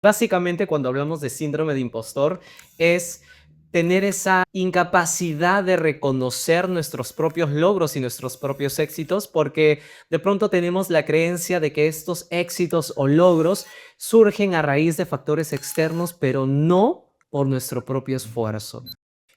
Básicamente, cuando hablamos de síndrome de impostor, es tener esa incapacidad de reconocer nuestros propios logros y nuestros propios éxitos, porque de pronto tenemos la creencia de que estos éxitos o logros surgen a raíz de factores externos, pero no por nuestro propio esfuerzo.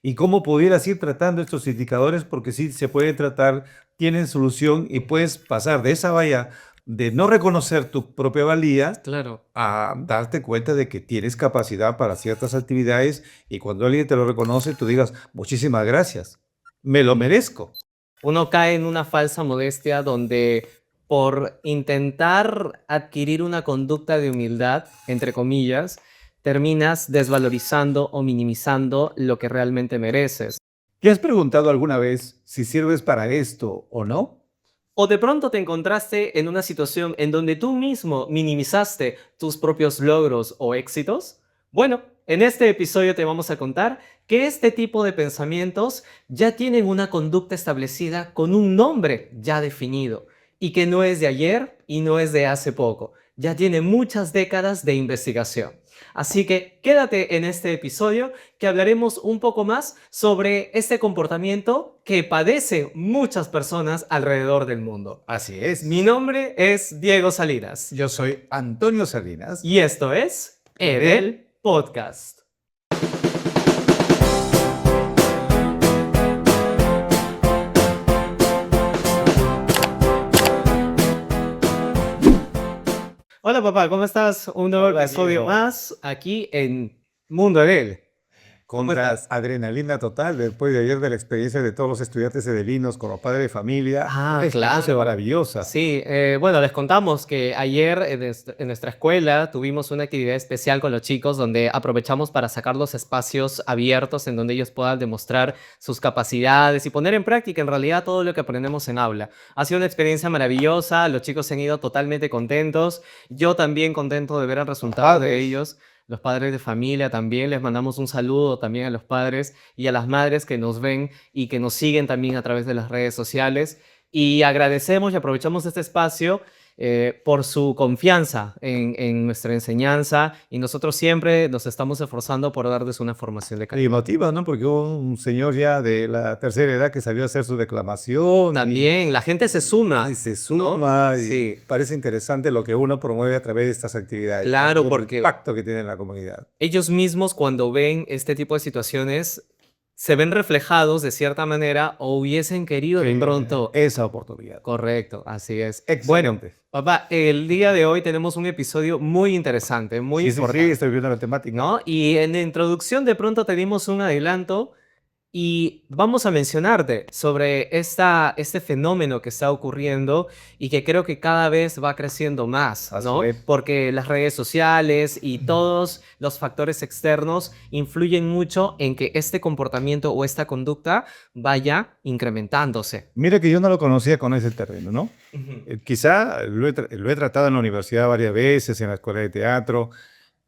¿Y cómo pudieras ir tratando estos indicadores? Porque sí se puede tratar, tienen solución y puedes pasar de esa valla de no reconocer tu propia valía Claro. a darte cuenta de que tienes capacidad para ciertas actividades y cuando alguien te lo reconoce, tú digas, muchísimas gracias, me lo merezco. Uno cae en una falsa modestia donde por intentar adquirir una conducta de humildad, entre comillas, terminas desvalorizando o minimizando lo que realmente mereces. ¿Te has preguntado alguna vez si sirves para esto o no? O de pronto te encontraste en una situación en donde tú mismo minimizaste tus propios logros o éxitos. Bueno, en este episodio te vamos a contar que este tipo de pensamientos ya tienen una conducta establecida con un nombre ya definido y que no es de ayer y no es de hace poco. Ya tiene muchas décadas de investigación. Así que quédate en este episodio que hablaremos un poco más sobre este comportamiento que padece muchas personas alrededor del mundo. Así es. Mi nombre es Diego Salinas Yo soy Antonio Salinas. y esto es Edel Podcast. Hola papá, ¿cómo estás? Un nuevo Hola, episodio Diego. más aquí en Mundo Edel. Con adrenalina total después de ayer de la experiencia de todos los estudiantes edelinos con los padres de familia. Una experiencia maravillosa. Sí, bueno, les contamos que ayer en nuestra escuela tuvimos una actividad especial con los chicos donde aprovechamos para sacar los espacios abiertos en donde ellos puedan demostrar sus capacidades y poner en práctica en realidad todo lo que aprendemos en aula. Ha sido una experiencia maravillosa, los chicos se han ido totalmente contentos, yo también contento de ver el resultado de ellos. Los padres de familia también, les mandamos un saludo también a los padres y a las madres que nos ven y que nos siguen también a través de las redes sociales. Y agradecemos y aprovechamos este espacio por su confianza en nuestra enseñanza y nosotros siempre nos estamos esforzando por darles una formación de Y calidad. motiva, ¿no? Porque hubo un señor ya de la tercera edad que salió a hacer su declamación También la gente se suma, y se ¿no? suma y Sí, parece interesante lo que uno promueve a través de estas actividades, ¿no? claro, Todo el porque impacto que tiene en la comunidad. ellos mismos cuando ven este tipo de situaciones se ven reflejados de cierta manera o hubiesen querido de pronto. Esa oportunidad. Correcto, así es. Bueno, Excelente. papá, el día de hoy tenemos un episodio muy interesante, muy Sí, sí, sí, importante, estoy viendo la temática. ¿no? Y en la introducción de pronto te dimos un adelanto y vamos a mencionarte sobre este fenómeno que está ocurriendo y que creo que cada vez va creciendo más, Así ¿no? es. Porque las redes sociales y todos los factores externos influyen mucho en que este comportamiento o esta conducta vaya incrementándose. Mira que yo no lo conocía con ese terreno, ¿no? Ujú. Quizá lo he tratado en la universidad varias veces, en la escuela de teatro.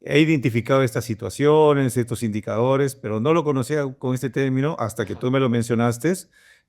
He identificado estas situaciones, estos indicadores, pero no lo conocía con este término hasta que tú me lo mencionaste,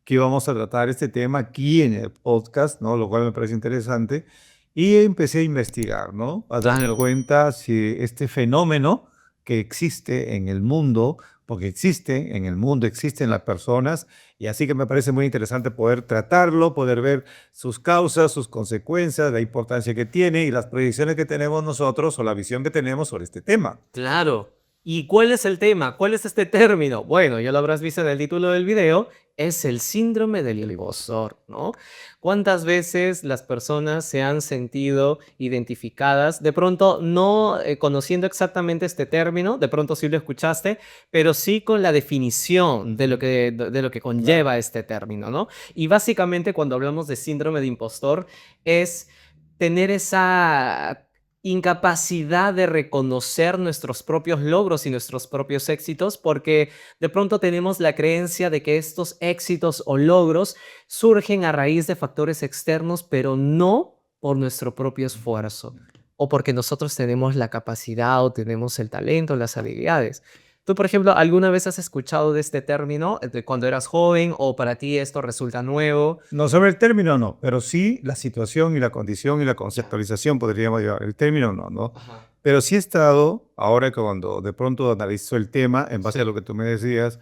que íbamos a tratar este tema aquí en el podcast, ¿no? Lo cual me parece interesante. Y empecé a investigar, ¿no? A darme Claro. cuenta si este fenómeno que existe en el mundo, porque existe en el mundo, existen las personas, y así que me parece muy interesante poder tratarlo, poder ver sus causas, sus consecuencias, la importancia que tiene y las predicciones que tenemos nosotros o la visión que tenemos sobre este tema. Claro. ¿Y cuál es el tema? ¿Cuál es este término? Bueno, ya lo habrás visto en el título del video, es el síndrome del impostor, ¿no? ¿Cuántas veces las personas se han sentido identificadas? De pronto, no conociendo exactamente este término, de pronto sí lo escuchaste, pero sí con la definición de lo que conlleva este término, ¿no? Y básicamente cuando hablamos de síndrome de impostor es tener esa incapacidad de reconocer nuestros propios logros y nuestros propios éxitos, porque de pronto tenemos la creencia de que estos éxitos o logros surgen a raíz de factores externos, pero no por nuestro propio esfuerzo o porque nosotros tenemos la capacidad o tenemos el talento, las habilidades. Tú, por ejemplo, ¿alguna vez has escuchado de este término de cuando eras joven o para ti esto resulta nuevo? No, sobre el término no, pero sí la situación y la condición y la Ya. conceptualización podríamos llevar. El término no, ¿no? Ajá. Pero sí he estado, ahora que cuando de pronto analizo el tema, en base a Sí. lo que tú me decías,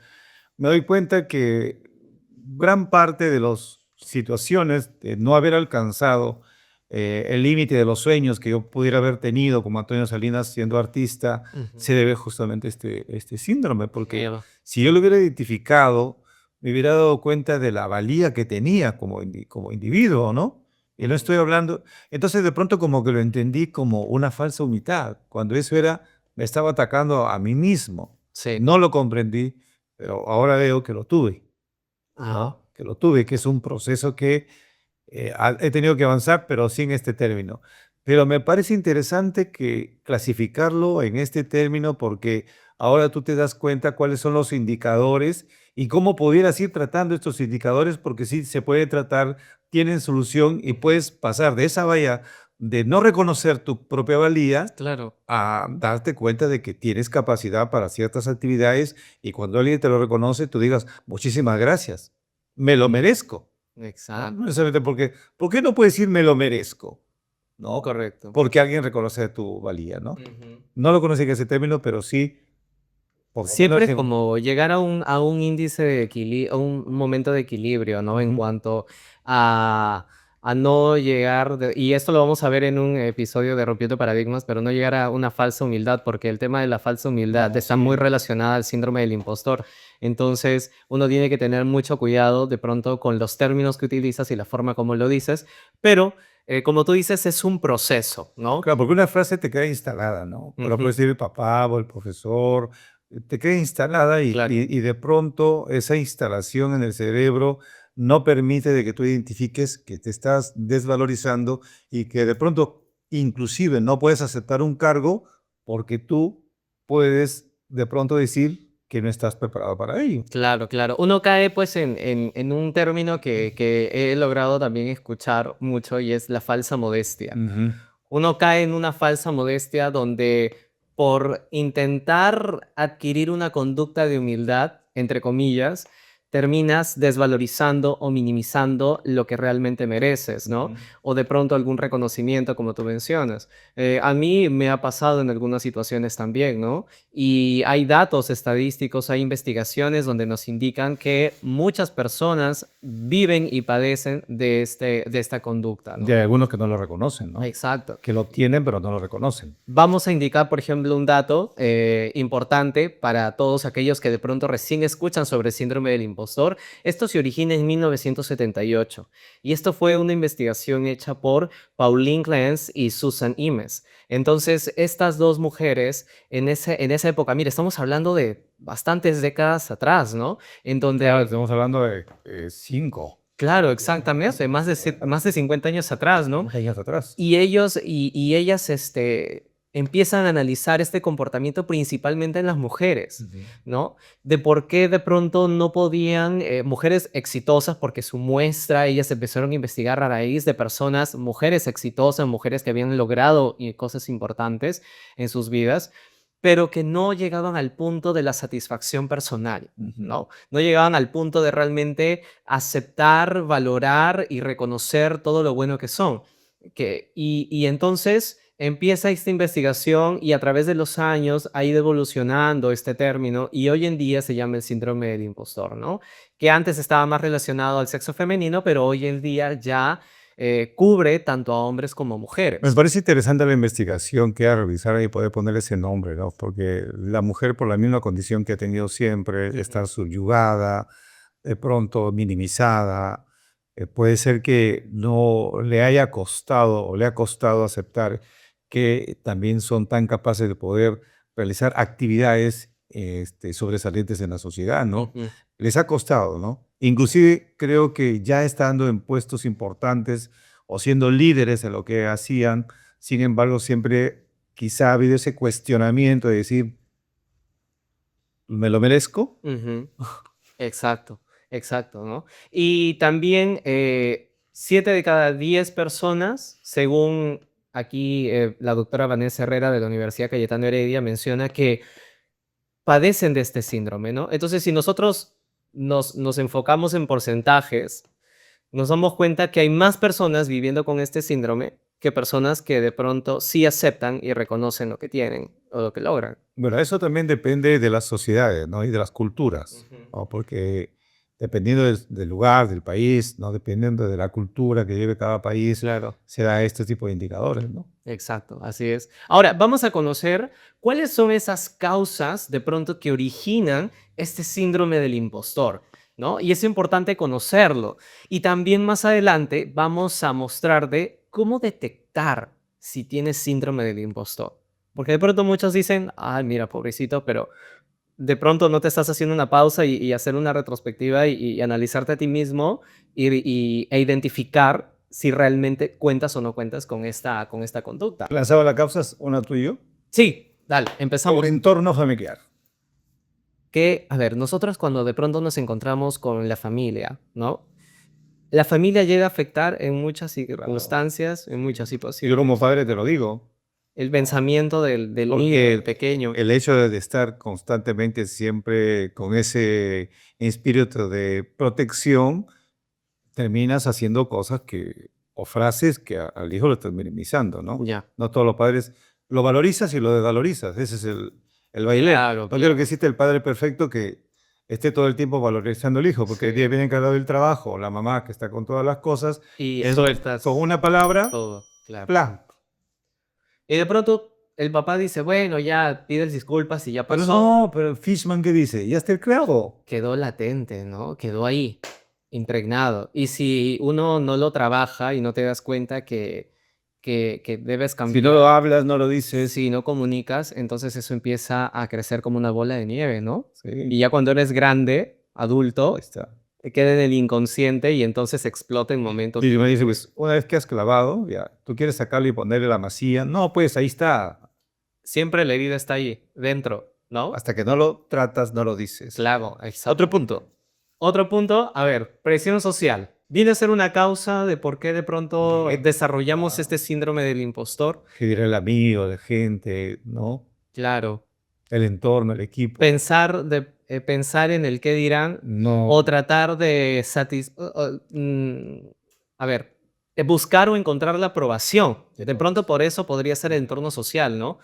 me doy cuenta que gran parte de las situaciones de no haber alcanzado el límite de los sueños que yo pudiera haber tenido como Antonio Salinas siendo artista, Ujú. se debe justamente a este síndrome, porque Miedo. si yo lo hubiera identificado, me hubiera dado cuenta de la valía que tenía como, como individuo, ¿no? Y no Ujú. estoy hablando, entonces de pronto como que lo entendí como una falsa humildad, cuando eso era, me estaba atacando a mí mismo. Sí. No lo comprendí, pero ahora veo que lo tuve, Ajá. ¿no? Que lo tuve, que es un proceso que he tenido que avanzar, pero sin este término. Pero me parece interesante que clasificarlo en este término porque ahora tú te das cuenta cuáles son los indicadores y cómo pudieras ir tratando estos indicadores, porque sí se puede tratar, tienen solución y Ujú. puedes pasar de esa valla de no reconocer tu propia valía Claro. a darte cuenta de que tienes capacidad para ciertas actividades y cuando alguien te lo reconoce, tú digas, muchísimas gracias, me lo Sí. merezco. ¿No? No Exacto. necesariamente porque, ¿por qué no puedes decir me lo merezco? ¿No? Correcto. Porque alguien reconoce tu valía, ¿no? Ujú. No lo conocí en ese término, pero sí, por lo Siempre menos es como llegar a un índice de equilibrio, a un momento de equilibrio, ¿no? En Ujú. cuanto a, a no llegar, y esto lo vamos a ver en un episodio de Rompiendo Paradigmas, pero no llegar a una falsa humildad, porque el tema de la falsa humildad No, está muy sí. relacionada al síndrome del impostor. Entonces, uno tiene que tener mucho cuidado de pronto con los términos que utilizas y la forma como lo dices, pero como tú dices, es un proceso, ¿no? Claro, porque una frase te queda instalada, ¿no? Por ejemplo, Ujú. decir el papá o el profesor, te queda instalada Claro. y de pronto esa instalación en el cerebro no permite de que tú identifiques que te estás desvalorizando y que de pronto inclusive no puedes aceptar un cargo porque tú puedes de pronto decir que no estás preparado para ello. Claro, claro. Uno cae pues en un término que he logrado también escuchar mucho y es la falsa modestia. Ujú. Uno cae en una falsa modestia donde por intentar adquirir una conducta de humildad, entre comillas, terminas desvalorizando o minimizando lo que realmente mereces, ¿no? Ujú. O de pronto algún reconocimiento, como tú mencionas. A mí me ha pasado en algunas situaciones también, ¿no? Y hay datos estadísticos, hay investigaciones donde nos indican que muchas personas viven y padecen de esta conducta, Y ¿no? hay algunos que no lo reconocen, ¿no? Exacto. Que lo tienen, pero no lo reconocen. Vamos a indicar, por ejemplo, un dato importante para todos aquellos que de pronto recién escuchan sobre el síndrome del impostor. Esto se origina en 1978 y esto fue una investigación hecha por Pauline Clance y Susan Imes. Entonces, estas dos mujeres en esa época, mire, estamos hablando de bastantes décadas atrás, ¿no? En Claro, donde, estamos hablando de 5 claro, exactamente, más de 50 años atrás, ¿no? años atrás. Y ellos y ellas, empiezan a analizar este comportamiento principalmente en las mujeres, Ujú. ¿no? De por qué de pronto no podían, mujeres exitosas, porque su muestra, ellas empezaron a investigar a raíz de personas, mujeres exitosas, mujeres que habían logrado cosas importantes en sus vidas, pero que no llegaban al punto de la satisfacción personal, Ujú. ¿no? No llegaban al punto de realmente aceptar, valorar y reconocer todo lo bueno que son. Y entonces empieza esta investigación y a través de los años ha ido evolucionando este término y hoy en día se llama el síndrome del impostor, ¿no? Que antes estaba más relacionado al sexo femenino, pero hoy en día ya cubre tanto a hombres como a Me mujeres. parece interesante la investigación que ha realizado y poder ponerle ese nombre, ¿no? Porque la mujer, por la misma condición que ha tenido siempre, Ujú. está subyugada, de pronto minimizada, puede ser que no le haya costado o le ha costado aceptar que también son tan capaces de poder realizar actividades sobresalientes en la sociedad, ¿no? Ujú. Les ha costado, ¿no? Inclusive creo que ya estando en puestos importantes o siendo líderes en lo que hacían, sin embargo, siempre quizá ha habido ese cuestionamiento de decir, ¿me lo merezco? Ujú. Exacto, exacto, ¿no? Y también 7 de cada 10 personas, según aquí la doctora Vanessa Herrera de la Universidad Cayetano Heredia, menciona que padecen de este síndrome, ¿no? Entonces, si nosotros nos enfocamos en porcentajes, nos damos cuenta que hay más personas viviendo con este síndrome que personas que de pronto sí aceptan y reconocen lo que tienen o lo que logran. Bueno, eso también depende de las sociedades, ¿no? Y de las culturas, Ujú. ¿no? Porque dependiendo del lugar, del país, ¿no? Dependiendo de la cultura que lleve cada país, Claro. se da este tipo de indicadores, ¿no? Exacto, así es. Ahora, vamos a conocer cuáles son esas causas de pronto que originan este síndrome del impostor, ¿no? Y es importante conocerlo. Y también más adelante vamos a mostrar de cómo detectar si tienes síndrome del impostor. Porque de pronto muchos dicen, ay, mira, pobrecito, pero de pronto no te estás haciendo una pausa y hacer una retrospectiva y analizarte a ti mismo e identificar si realmente cuentas o no cuentas con esta conducta. Lanzaba la causa, es una tuyo. Sí, dale, empezamos. Por entorno familiar. Que, a ver, nosotros cuando de pronto nos encontramos con la familia, ¿no? La familia llega a afectar en muchas circunstancias, en muchas Y yo situaciones. como padre te lo digo. El pensamiento del niño, Porque del pequeño. el hecho de estar constantemente siempre con ese espíritu de protección, terminas haciendo cosas que, o frases que al hijo lo estás minimizando, ¿no? Ya. No todos los padres lo valorizas y lo desvalorizas. Ese es el baile. Claro, No quiero que exista el padre perfecto que esté todo el tiempo valorizando al hijo, porque el día Sí. viene encargado del trabajo, o la mamá que está con todas las cosas, Y es sueltas con una palabra, todo, claro. plan. Y de pronto el papá dice, bueno, ya pides disculpas y ya Pero pasó. no, pero Fishman, ¿qué dice? Ya está el clavo. Quedó latente, ¿no? Quedó ahí, impregnado. Y si uno no lo trabaja y no te das cuenta que debes Si no cambiar, lo hablas, no lo dices. si no comunicas, entonces eso empieza a crecer como una bola de nieve, ¿no? Sí, Y ya cuando eres grande, adulto, ahí está. te queda en el inconsciente y entonces explota en momentos. Y me dice, pues, una vez que has clavado, ya, tú quieres sacarlo y ponerle la masilla. No, pues ahí está. Siempre la herida está ahí, dentro, ¿no? Hasta que no lo tratas, no lo dices. Claro, exacto. Otro punto. Otro punto, a ver, presión social. ¿Viene a ser una causa de por qué de pronto desarrollamos este síndrome del impostor? ¿Qué dirá el amigo, la gente, no? Claro. El entorno, el equipo. Pensar en el qué dirán No. o tratar de a ver, buscar o encontrar la aprobación. De pronto por eso podría ser el entorno social, ¿no?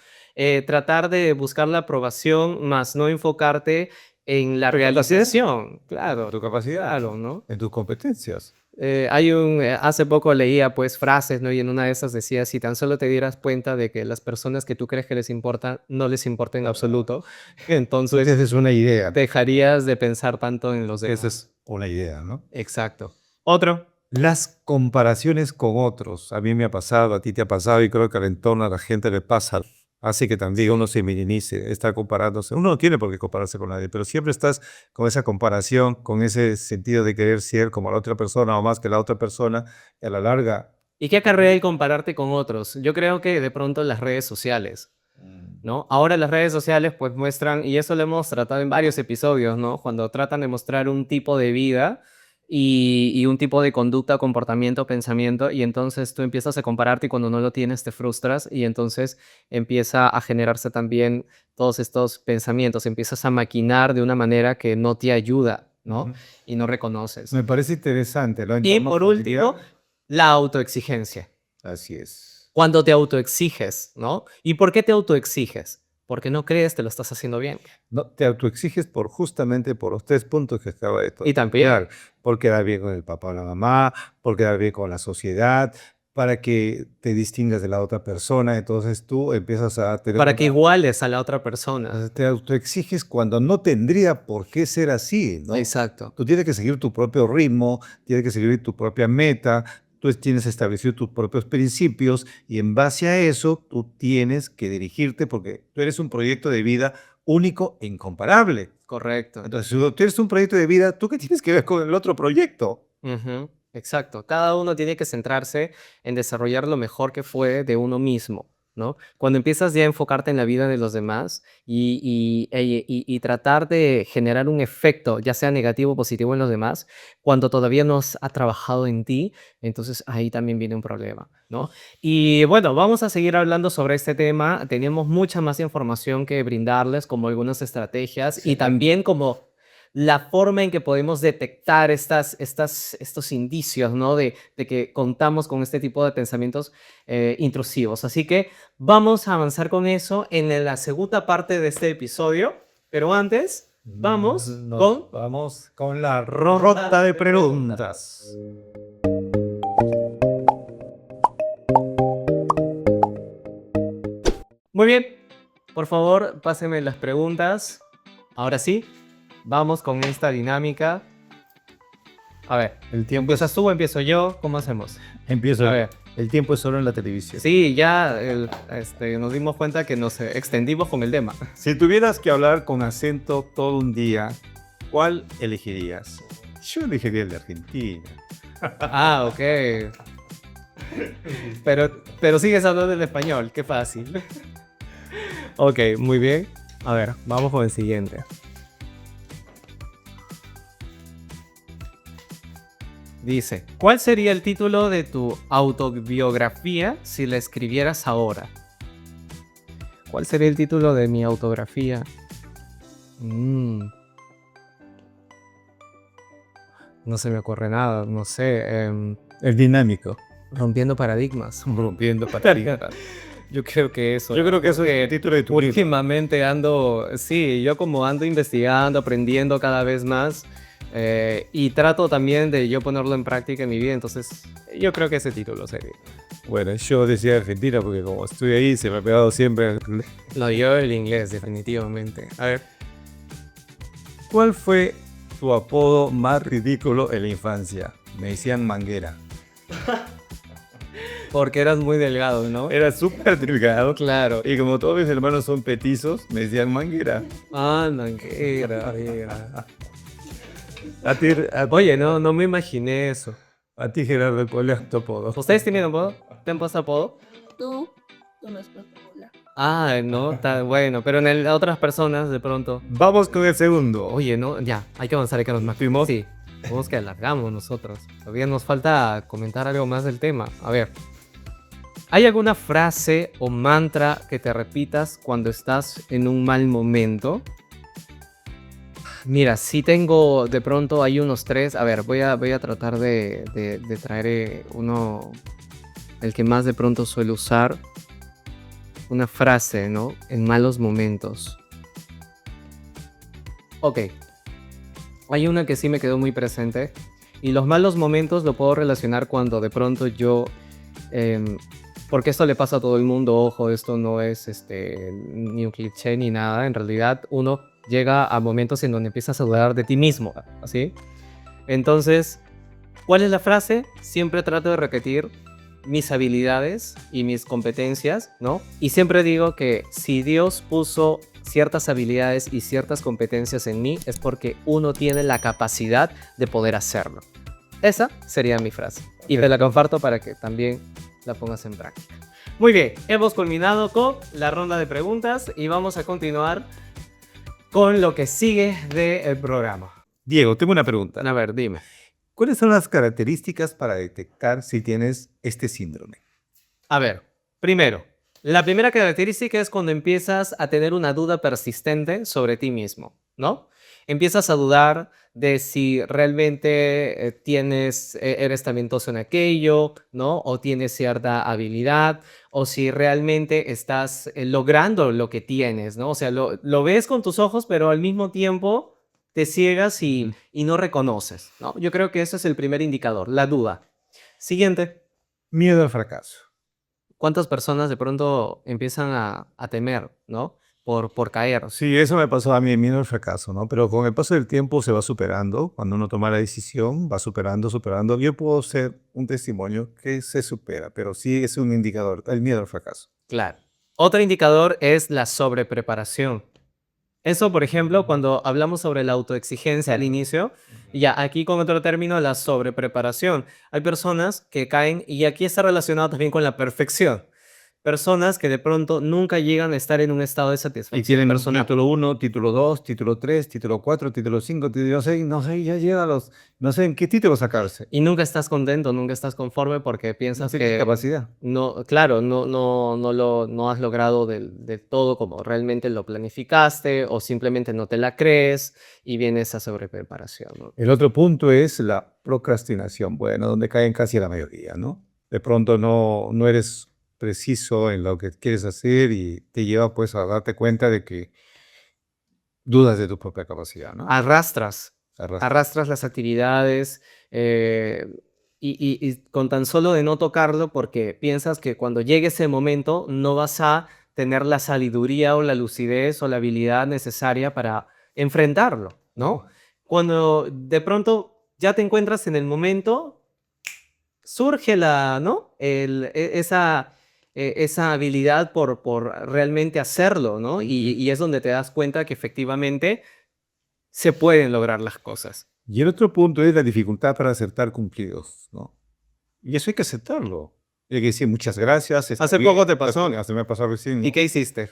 Tratar de buscar la aprobación, más no enfocarte en la realización. Claro, Tu capacidad, claro, ¿no? en tus competencias. Hace poco leía pues frases, ¿no? Y en una de esas decía, si tan solo te dieras cuenta de que las personas que tú crees que les importan, no les importa en absoluto, entonces Esa es una idea. dejarías de pensar tanto en los demás. Esa es una idea, ¿no? Exacto. Otro. Las comparaciones con otros. A mí me ha pasado, a ti te ha pasado y creo que al entorno a la gente le pasa. Hace que también uno se minimice, está comparándose. Uno no tiene por qué compararse con nadie, pero siempre estás con esa comparación, con ese sentido de querer ser como la otra persona o más que la otra persona, y a la larga. ¿Y qué acarrea el compararte con otros? Yo creo que de pronto las redes sociales, ¿no? Ahora las redes sociales pues muestran, y eso lo hemos tratado en varios episodios, ¿no? Cuando tratan de mostrar un tipo de vida y un tipo de conducta, comportamiento, pensamiento, y entonces tú empiezas a compararte y cuando no lo tienes te frustras y entonces empieza a generarse también todos estos pensamientos, empiezas a maquinar de una manera que no te ayuda, ¿no? Ujú. Y no reconoces. Me parece interesante, ¿no? Y por último, la autoexigencia. Así es. Cuando te autoexiges, ¿no? ¿Y por qué te autoexiges? Porque no crees que lo estás haciendo bien. No, te autoexiges justamente por los 3 puntos que acaba de Y también tocar. Por quedar bien con el papá o la mamá, por quedar bien con la sociedad, para que te distingas de la otra persona. Entonces tú empiezas a tener para que iguales a la otra persona. te autoexiges cuando no tendría por qué ser así, ¿no? Exacto. Tú tienes que seguir tu propio ritmo, tienes que seguir tu propia meta, tú tienes establecido tus propios principios y en base a eso tú tienes que dirigirte porque tú eres un proyecto de vida único e incomparable. Correcto. Entonces, si tú tienes un proyecto de vida, ¿tú qué tienes que ver con el otro proyecto? Exacto. Cada uno tiene que centrarse en desarrollar lo mejor que fue de uno mismo, ¿no? Cuando empiezas ya a enfocarte en la vida de los demás y tratar de generar un efecto, ya sea negativo o positivo en los demás, cuando todavía no has ha trabajado en ti, entonces ahí también viene un problema, ¿no? Y bueno, vamos a seguir hablando sobre este tema. Tenemos mucha más información que brindarles, como algunas estrategias y también como la forma en que podemos detectar estos indicios, ¿no? De que contamos con este tipo de pensamientos intrusivos. Así que vamos a avanzar con eso en la segunda parte de este episodio. Pero antes, vamos con Vamos con la ronda ronda de de preguntas. Muy bien, por favor, pásenme las preguntas. Ahora sí, vamos con esta dinámica. A ver, El tiempo ¿empiezas tú o empiezo yo? ¿Cómo hacemos? Empiezo. A ver. El tiempo es solo en la televisión. Sí, ya nos dimos cuenta que nos extendimos con el tema. Si tuvieras que hablar con acento todo un día, ¿cuál elegirías? Yo elegiría el de Argentina. Ah, ok. Pero sigues hablando en español, qué fácil. Ok, muy bien. A ver, vamos con el siguiente. Dice, ¿cuál sería el título de tu autobiografía si la escribieras ahora? ¿Cuál sería el título de mi autobiografía? No se me ocurre nada, no sé. El dinámico. Rompiendo paradigmas. Rompiendo paradigmas. Yo creo que eso. Yo creo que eso es el título de tu libro. Últimamente ando, sí, yo como ando investigando, aprendiendo cada vez más y trato también de yo ponerlo en práctica en mi vida, entonces yo creo que ese título sería. Bueno, yo decía Argentina porque como estoy ahí se me ha pegado siempre. Lo yo el inglés, definitivamente. A ver. ¿Cuál fue tu apodo más ridículo en la infancia? Me decían Manguera. Porque eras muy delgado, ¿no? Era súper delgado. Claro. Y como todos mis hermanos son petizos, me decían Manguera. Ah, manguera. A ti, Oye, no me imaginé eso. a ti Gerardo, ¿cuál es tu apodo? ¿Ustedes tienen apodo? ¿Te han puesto apodo? Tú no has puesto bola. Ah, no, está bueno, pero en otras personas de pronto. Vamos con el segundo. Oye, no, ya, hay que avanzar, hay que avanzar. ¿Fuimos? Sí, vamos que alargamos nosotros. Todavía nos falta comentar algo más del tema. A ver, ¿hay alguna frase o mantra que te repitas cuando estás en un mal momento? Mira, sí tengo, de pronto hay unos 3. A ver, voy a tratar de traer uno, el que más de pronto suelo usar. Una frase, ¿no? En malos momentos. Ok. Hay una que sí me quedó muy presente. Y los malos momentos lo puedo relacionar cuando de pronto yo... porque esto le pasa a todo el mundo, ojo, esto no es ni un cliché ni nada. En realidad uno llega a momentos en donde empiezas a dudar de ti mismo, ¿así? Entonces, ¿cuál es la frase? Siempre trato de repetir mis habilidades y mis competencias, ¿no? Y siempre digo que si Dios puso ciertas habilidades y ciertas competencias en mí, es porque uno tiene la capacidad de poder hacerlo. Esa sería mi frase. Y te la comparto para que también la pongas en práctica. Muy bien, hemos culminado con la ronda de preguntas y vamos a continuar con lo que sigue del programa. Diego, tengo una pregunta. A ver, dime. ¿Cuáles son las características para detectar si tienes este síndrome? A ver, primero, la primera característica es cuando empiezas a tener una duda persistente sobre ti mismo, ¿no? Empiezas a dudar de si realmente eres talentoso en aquello, ¿no? O tienes cierta habilidad, o si realmente estás logrando lo que tienes, ¿no? O sea, lo ves con tus ojos, pero al mismo tiempo te ciegas y no reconoces, ¿no? Yo creo que ese es el primer indicador, la duda. Siguiente. Miedo al fracaso. ¿Cuántas personas de pronto empiezan a temer, ¿no? Por caer. Sí, eso me pasó a mí, el miedo al fracaso, ¿no? Pero con el paso del tiempo se va superando. Cuando uno toma la decisión, va superando, superando. Yo puedo ser un testimonio que se supera, pero sí es un indicador, el miedo al fracaso. Claro. Otro indicador es la sobrepreparación. Eso, por ejemplo, cuando hablamos sobre la autoexigencia al inicio, ya aquí con otro término, la sobrepreparación. Hay personas que caen, y aquí está relacionado también con la perfección, personas que de pronto nunca llegan a estar en un estado de Y satisfacción tienen personal. título 1, título 2, título 3, título 4, título 5, título 6, no sé, ya llega a los, no sé en qué título sacarse. Y nunca estás contento, nunca estás conforme porque No piensas tienes que capacidad. no, claro, no has logrado del todo como realmente lo planificaste o simplemente no te la crees y viene esa sobrepreparación, ¿no? El otro punto es la procrastinación, bueno, donde caen casi la mayoría, ¿no? De pronto no eres preciso en lo que quieres hacer y te lleva pues a darte cuenta de que dudas de tu propia capacidad, ¿no? Arrastras, Arrastra. arrastras las actividades eh, y con tan solo de no tocarlo porque piensas que cuando llegue ese momento no vas a tener la sabiduría o la lucidez o la habilidad necesaria para enfrentarlo, ¿no? Cuando de pronto ya te encuentras en el momento, surge ¿no? Esa habilidad por realmente hacerlo, ¿no? Y es donde te das cuenta que efectivamente se pueden lograr las cosas. Y el otro punto es la dificultad para aceptar cumplidos, ¿no? Y eso hay que aceptarlo. Hay que decir muchas gracias, está Hace bien, poco te pasó. hasta me pasó recién, ¿Y ¿no? qué hiciste?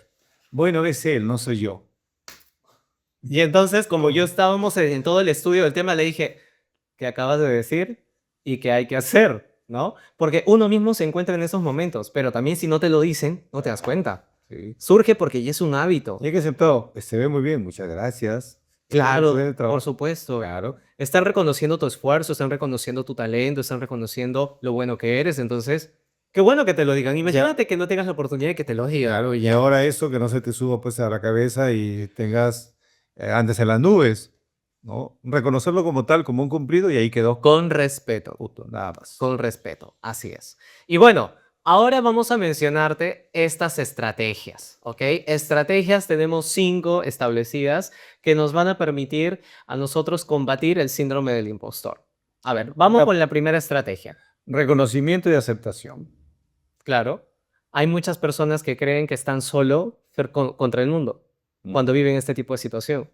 Bueno, es él, no soy yo. Y entonces, como yo estábamos en todo el estudio del tema, le dije, ¿qué acabas de decir? ¿Y qué hay que hacer? ¿No? Porque uno mismo se encuentra en esos momentos, pero también si no te lo dicen, no te das cuenta. Sí. Surge porque ya es un hábito. Y hay que aceptarlo. Se ve muy bien, muchas gracias. Claro, Buen trabajo. por supuesto. Claro. Están reconociendo tu esfuerzo, están reconociendo tu talento, están reconociendo lo bueno que eres. Entonces, qué bueno que te lo digan. Imagínate que no tengas la oportunidad de que te lo digan. Claro, y ahora eso, que no se te suba pues a la cabeza y tengas, andes en las nubes, ¿no? Reconocerlo como tal, como un cumplido y ahí quedó. Con respeto. Punto, nada más. Con respeto, así es. Y bueno, ahora vamos a mencionarte estas estrategias, ¿ok? Estrategias tenemos 5 establecidas que nos van a permitir a nosotros combatir el síndrome del impostor. A ver, vamos con la primera estrategia. Reconocimiento y aceptación. Claro, hay muchas personas que creen que están solo contra el mundo cuando viven este tipo de situación,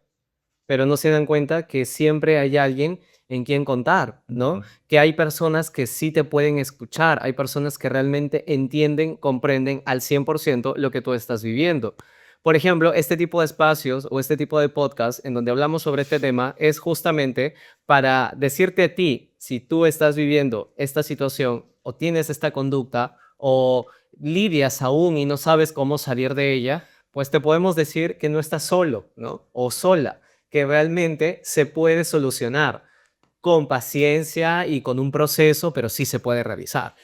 pero no se dan cuenta que siempre hay alguien en quien contar, ¿no? Que hay personas que sí te pueden escuchar, hay personas que realmente entienden, comprenden al 100% lo que tú estás viviendo. Por ejemplo, este tipo de espacios o este tipo de podcast en donde hablamos sobre este tema es justamente para decirte a ti, si tú estás viviendo esta situación o tienes esta conducta o lidias aún y no sabes cómo salir de ella, pues te podemos decir que no estás solo, ¿no? O sola, que realmente se puede solucionar con paciencia y con un proceso, pero sí se puede realizar.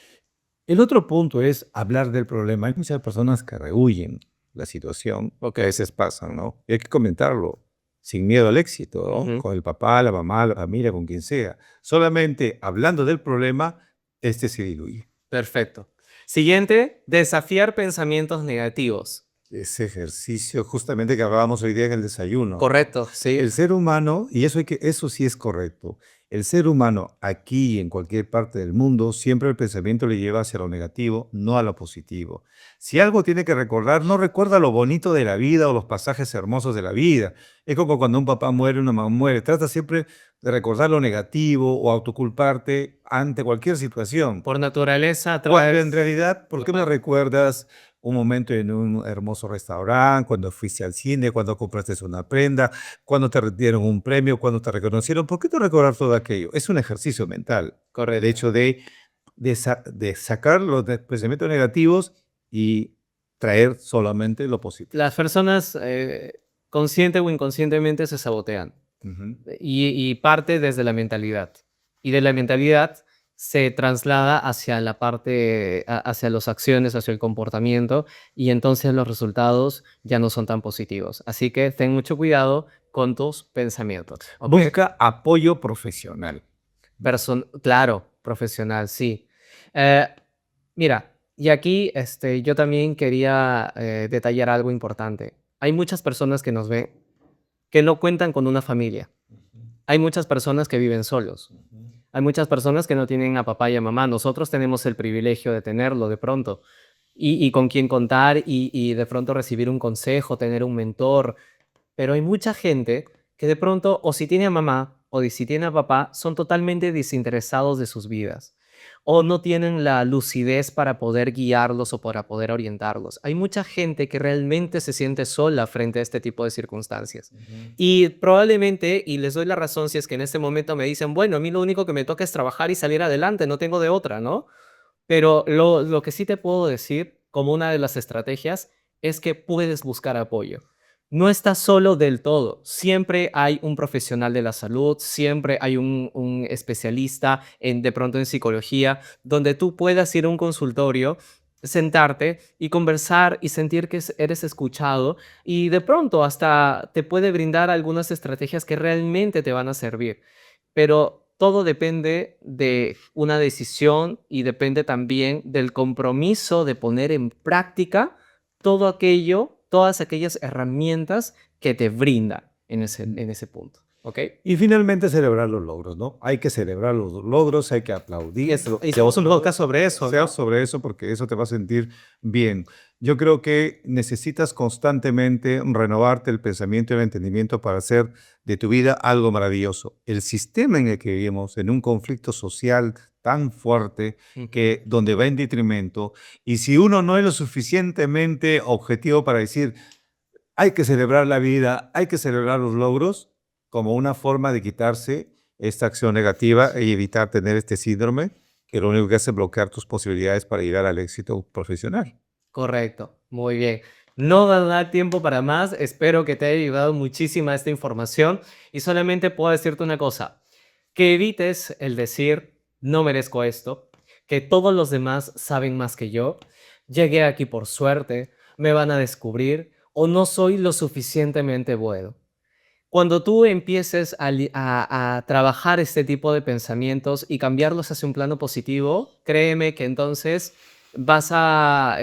El otro punto es hablar del problema. Hay muchas personas que rehuyen la situación, o que a veces pasan, ¿no? Y hay que comentarlo sin miedo al éxito, ¿no? Ujú. Con el papá, la mamá, la familia, con quien sea. Solamente hablando del problema, este se diluye. Perfecto. Siguiente, desafiar pensamientos negativos. Ese ejercicio justamente que hablábamos hoy día en el desayuno. Correcto, sí. El ser humano, y eso sí es correcto, el ser humano aquí y en cualquier parte del mundo, siempre el pensamiento le lleva hacia lo negativo, no a lo positivo. Si algo tiene que recordar, no recuerda lo bonito de la vida o los pasajes hermosos de la vida. Es como cuando un papá muere, una mamá muere. Trata siempre de recordar lo negativo o autoculparte ante cualquier situación. Por naturaleza Cuando traes... en realidad, ¿por qué me recuerdas un momento en un hermoso restaurante, cuando fuiste al cine, cuando compraste una prenda, cuando te dieron un premio, cuando te reconocieron? ¿Por qué no recordar todo aquello? Es un ejercicio mental. El Correcto. hecho de sacar los pensamientos negativos y traer solamente lo positivo. Las personas consciente o inconscientemente se sabotean Ujú. y parte desde la mentalidad. Y de la mentalidad se traslada hacia la parte, hacia las acciones, hacia el comportamiento, y entonces los resultados ya no son tan positivos. Así que ten mucho cuidado con tus pensamientos. ¿Ok? Busca apoyo profesional. Claro, profesional, sí. Eh, Mira, y aquí yo también quería detallar algo importante. Hay muchas personas que nos ven que no cuentan con una familia. Hay muchas personas que viven solos. Hay muchas personas que no tienen a papá y a mamá. Nosotros tenemos el privilegio de tenerlo de pronto y con quién contar y de pronto recibir un consejo, tener un mentor. Pero hay mucha gente que de pronto, o si tiene a mamá o si tiene a papá, son totalmente desinteresados de sus vidas. o no tienen la lucidez para poder guiarlos o para poder orientarlos. Hay mucha gente que realmente se siente sola frente a este tipo de circunstancias. Y probablemente, y les doy la razón si es que en este momento me dicen, bueno, a mí lo único que me toca es trabajar y salir adelante, no tengo de otra, ¿no? Pero lo que sí te puedo decir, como una de las estrategias, es que puedes buscar apoyo. No estás solo del todo. Siempre hay un profesional de la salud, siempre hay un especialista de pronto en psicología, donde tú puedas ir a un consultorio, sentarte y conversar y sentir que eres escuchado y de pronto hasta te puede brindar algunas estrategias que realmente te van a servir. Pero todo depende de una decisión y depende también del compromiso de poner en práctica todo aquello, todas aquellas herramientas que te brinda en ese punto, ¿ok? Y finalmente celebrar los logros, ¿no? Hay que celebrar los logros, hay que aplaudir. Y hacemos un podcast sobre eso, Sea ¿no? sobre eso porque eso te va a sentir bien. Yo creo que necesitas constantemente renovarte el pensamiento y el entendimiento para hacer de tu vida algo maravilloso. El sistema en el que vivimos, en un conflicto social tan fuerte, que donde va en detrimento, y si uno no es lo suficientemente objetivo para decir, hay que celebrar la vida, hay que celebrar los logros, como una forma de quitarse esta acción negativa y evitar tener este síndrome, que lo único que hace es bloquear tus posibilidades para llegar al éxito profesional. Correcto, muy bien. No va a dar tiempo para más. Espero que te haya ayudado muchísima esta información y solamente puedo decirte una cosa, que evites el decir no merezco esto, que todos los demás saben más que yo, llegué aquí por suerte, me van a descubrir o no soy lo suficientemente bueno. Cuando tú empieces a trabajar este tipo de pensamientos y cambiarlos hacia un plano positivo, créeme que entonces vas a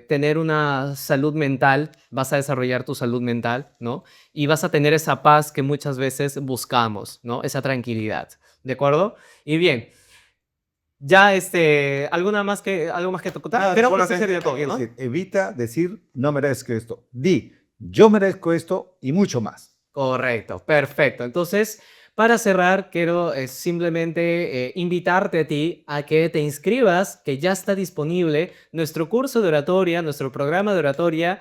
tener una salud mental, vas a desarrollar tu salud mental, ¿no? Y vas a tener esa paz que muchas veces buscamos, ¿no? Esa tranquilidad, ¿de acuerdo? Y bien, ya algo más que tocar, pero Bueno, pues ese sería todo, es ¿no? decir, evita decir no merezco esto. Di, yo merezco esto y mucho más. Correcto, perfecto. Entonces, para cerrar, quiero simplemente invitarte a ti a que te inscribas, que ya está disponible nuestro curso de oratoria, nuestro programa de oratoria,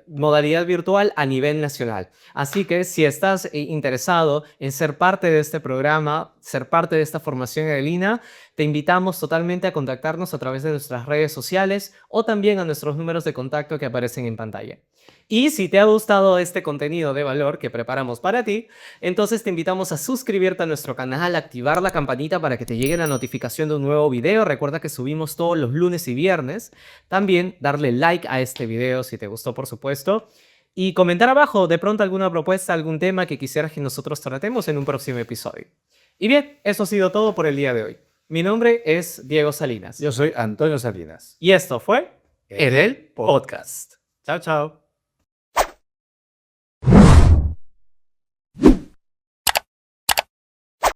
modalidad virtual a nivel nacional. Así que si estás interesado en ser parte de este programa, ser parte de esta formación en línea, te invitamos totalmente a contactarnos a través de nuestras redes sociales o también a nuestros números de contacto que aparecen en pantalla. Y si te ha gustado este contenido de valor que preparamos para ti, entonces te invitamos a suscribirte a nuestro canal, activar la campanita para que te llegue la notificación de un nuevo video. Recuerda que subimos todos los lunes y viernes. También darle like a este video si te gustó, por supuesto. Y comentar abajo de pronto alguna propuesta, algún tema que quisieras que nosotros tratemos en un próximo episodio. Y bien, eso ha sido todo por el día de hoy. Mi nombre es Diego Salinas. Yo soy Antonio Salinas. Y esto fue el Podcast. Chao, chao.